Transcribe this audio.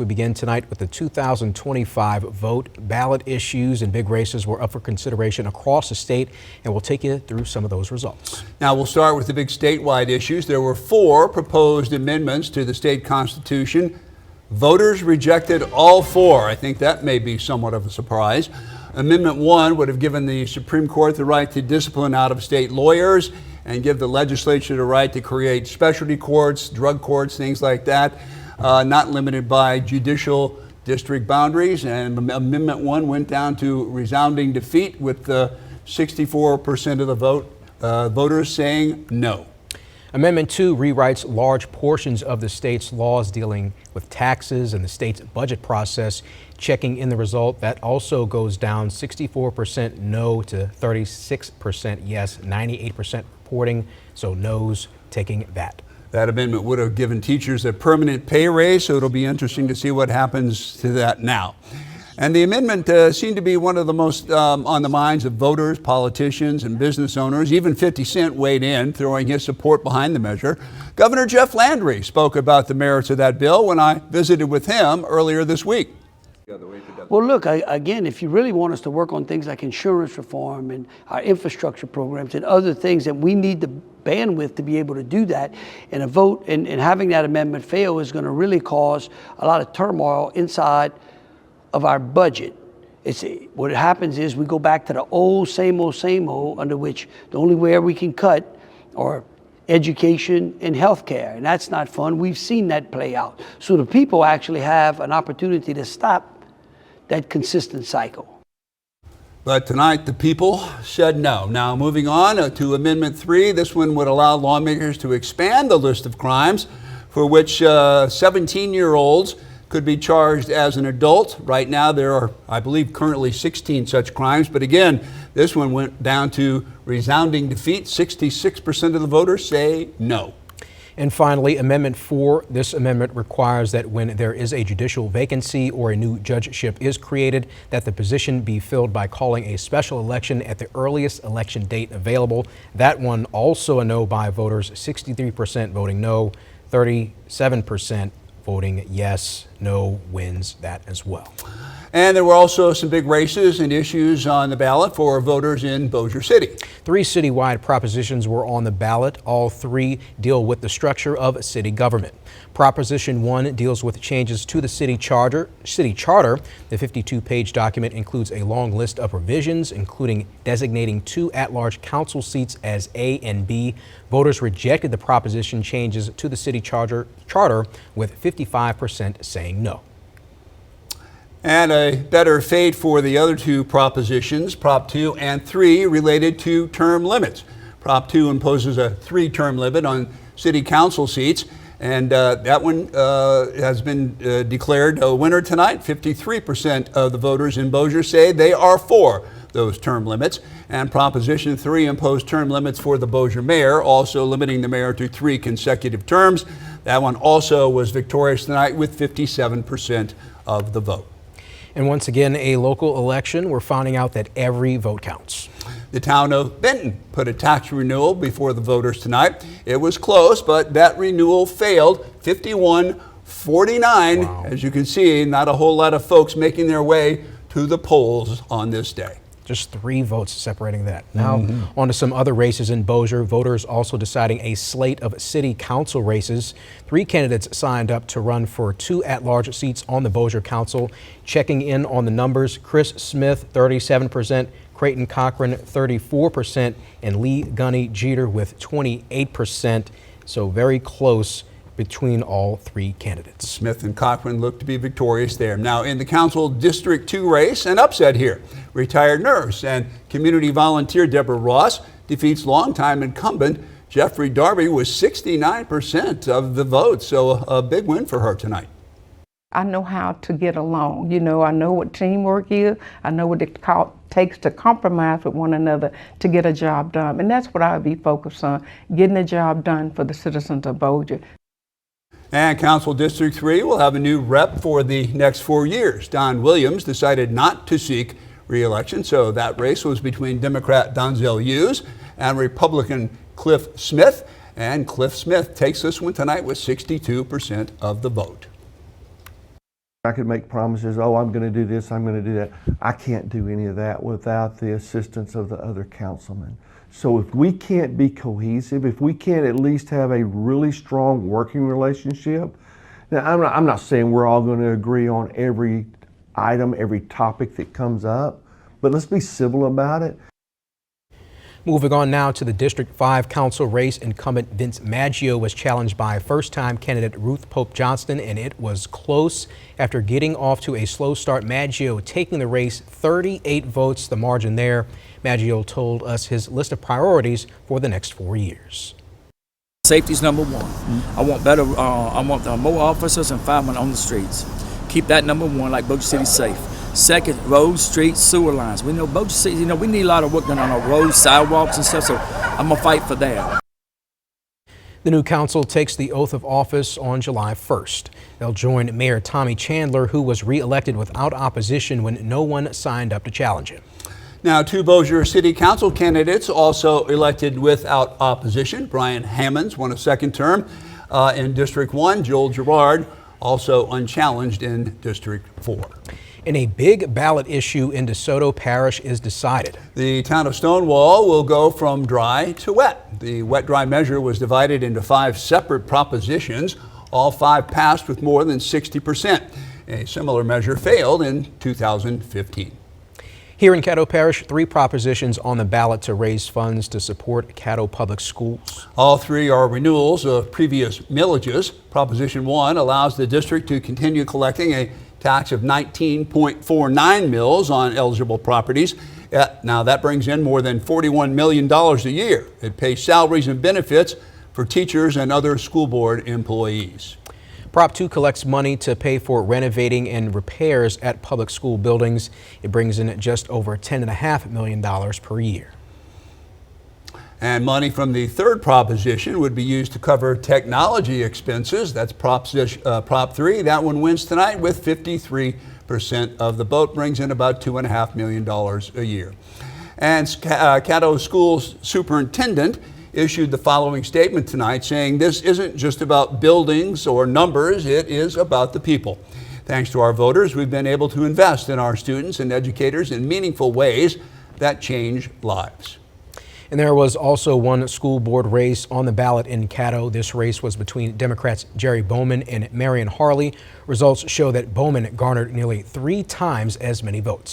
We begin tonight with the 2025 vote. Ballot issues and big races were up for consideration across the state, and we'll take you through some of those results. Now we'll start with the big statewide issues. There were 4 proposed amendments to the state constitution. Voters rejected all 4. I think that may be somewhat of a surprise. Amendment 1 would have given the Supreme Court the right to discipline out-of-state lawyers and give the legislature the right to create specialty courts, drug courts, things like that. Not limited by judicial district boundaries, and Amendment 1 went down to resounding defeat with 64% of the voters saying no. Amendment 2 rewrites large portions of the state's laws dealing with taxes and the state's budget process. Checking in the result, that also goes down 64% no to 36% yes, 98% reporting, so no's taking that. That amendment would have given teachers a permanent pay raise, so it'll be interesting to see what happens to that now. And the amendment seemed to be one of the most on the minds of voters, politicians, and business owners. Even 50 Cent weighed in, throwing his support behind the measure. Governor Jeff Landry spoke about the merits of that bill when I visited with him earlier this week. Well, look, again, if you really want us to work on things like insurance reform and our infrastructure programs and other things that we need the bandwidth to be able to do that, and a vote and having that amendment fail is going to really cause a lot of turmoil inside of our budget. What happens is we go back to the old, same old, under which the only way we can cut are education and healthcare, and that's not fun. We've seen that play out. So the people actually have an opportunity to stop that consistent cycle. But tonight, the people said no. Now, moving on to Amendment 3, this one would allow lawmakers to expand the list of crimes for which 17-year-olds could be charged as an adult. Right now, there are, I believe, currently 16 such crimes. But again, this one went down to resounding defeat. 66% of the voters say no. And finally, Amendment 4. This amendment requires that when there is a judicial vacancy or a new judgeship is created, that the position be filled by calling a special election at the earliest election date available. That one also a no by voters, 63% voting no, 37% voting yes. No wins that as well. And there were also some big races and issues on the ballot for voters in Bossier City. 3 citywide propositions were on the ballot. All 3 deal with the structure of city government. Proposition 1 deals with changes to the city charter. The 52-page document includes a long list of provisions, including designating 2 at-large council seats as A and B. Voters rejected the proposition changes to the city charter with 55% saying no. And a better fate for the other 2 propositions, Prop 2 and 3, related to term limits. Prop 2 imposes a 3-term limit on city council seats, and that one has been declared a winner tonight. 53% of the voters in Bossier say they are for those term limits. And Proposition 3 imposed term limits for the Bossier mayor, also limiting the mayor to 3 consecutive terms. That one also was victorious tonight with 57% of the vote. And once again, a local election. We're finding out that every vote counts. The town of Benton put a tax renewal before the voters tonight. It was close, but that renewal failed, 51-49. Wow. As you can see, not a whole lot of folks making their way to the polls on this day. Just 3 votes separating that. Now, on to some other races in Bossier. Voters also deciding a slate of city council races. 3 candidates signed up to run for 2 at-large seats on the Bossier Council. Checking in on the numbers, Chris Smith, 37%, Creighton Cochran, 34%, and Lee Gunny Jeter with 28%. So very close between all 3 candidates. Smith and Cochran look to be victorious there. Now in the council District 2 race, an upset here. Retired nurse and community volunteer Deborah Ross defeats longtime incumbent Jeffrey Darby with 69% of the vote. So a big win for her tonight. I know how to get along. I know what teamwork is. I know what it takes to compromise with one another to get a job done. And that's what I would be focused on, getting the job done for the citizens of Bossier. And Council District 3 will have a new rep for the next 4 years. Don Williams decided not to seek re-election, so that race was between Democrat Donzel Hughes and Republican Cliff Smith. And Cliff Smith takes this one tonight with 62% of the vote. I could make promises, oh, I'm going to do this, I'm going to do that. I can't do any of that without the assistance of the other councilmen. So if we can't be cohesive, if we can't at least have a really strong working relationship, now I'm not saying we're all going to agree on every item, every topic that comes up, but let's be civil about it. Moving on now to the District 5 council race, incumbent Vince Maggio was challenged by first-time candidate Ruth Pope Johnston, and it was close. After getting off to a slow start, Maggio taking the race 38 votes, the margin there. Maggio told us his list of priorities for the next 4 years. Safety's number one. I want better. I want more officers and firemen on the streets. Keep that number one, like Bossier City's safe. Second, roads, streets, sewer lines. We know Bossier City, we need a lot of work done on our roads, sidewalks and stuff, so I'm going to fight for that. The new council takes the oath of office on July 1st. They'll join Mayor Tommy Chandler, who was re-elected without opposition when no one signed up to challenge him. Now, 2 Bossier City Council candidates also elected without opposition. Brian Hammonds won a second term in District 1. Joel Gerard also unchallenged in District 4. And a big ballot issue in DeSoto Parish is decided. The town of Stonewall will go from dry to wet. The wet-dry measure was divided into 5 separate propositions. All 5 passed with more than 60%. A similar measure failed in 2015. Here in Caddo Parish, 3 propositions on the ballot to raise funds to support Caddo Public Schools. All 3 are renewals of previous millages. Proposition 1 allows the district to continue collecting a tax of 19.49 mils on eligible properties. Now that brings in more than $41 million a year. It pays salaries and benefits for teachers and other school board employees. Prop 2 collects money to pay for renovating and repairs at public school buildings. It brings in just over $10.5 million per year. And money from the third proposition would be used to cover technology expenses. That's Prop 3. That one wins tonight with 53% of the vote, brings in about $2.5 million a year. And Caddo Schools Superintendent issued the following statement tonight, saying this isn't just about buildings or numbers, it is about the people. Thanks to our voters, we've been able to invest in our students and educators in meaningful ways that change lives. And there was also one school board race on the ballot in Caddo. This race was between Democrats Jerry Bowman and Marion Harley. Results show that Bowman garnered nearly 3 times as many votes.